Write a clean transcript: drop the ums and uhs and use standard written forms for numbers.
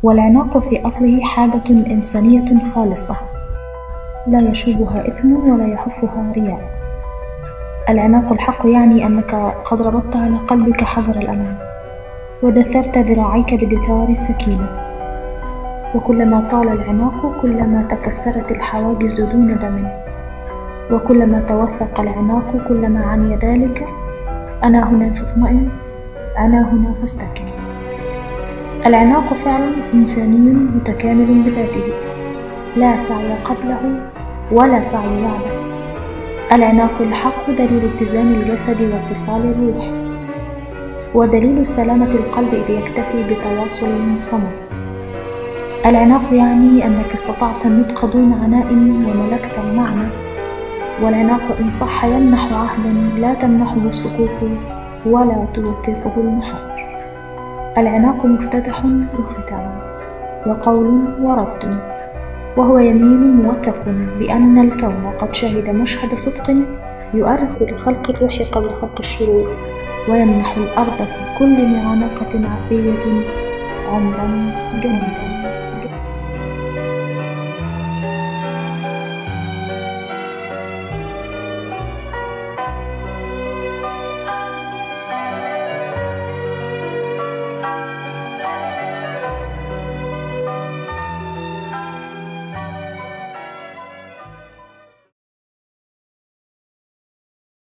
والعناق في أصله حاجة إنسانية خالصة لا يشوبها إثم ولا يحفها رياء. العناق الحق يعني أنك قد ربطت على قلبك حجر الأمان، ودثرت ذراعيك بدثار السكينة، وكلما طال العناق كلما تكسرت الحواجز دون دم، وكلما توثق العناق كلما عني ذلك: أنا هنا فاطمئن، أنا هنا فاستكن. العناق فعل إنساني متكامل بذاته، لا سعي قبله ولا سعي بعده. العناق الحق دليل اتزان الجسد واتصال الروح، ودليل سلامة القلب إذ يكتفي بتواصل صمت. العناق يعني أنك استطعت النطق دون عناء وملكت المعنى، والعناق إن صح يمنح عهدا لا تمنحه السقوط ولا توثقه المحاور. العناق مفتتح وختام، وقول ورد، وهو يمين موثق بأن الكون قد شهد مشهد صدق يؤرخ لخلق الروح قبل خلق الشرور، ويمنح الأرض في كل معانقة عافية عمرا جميلا.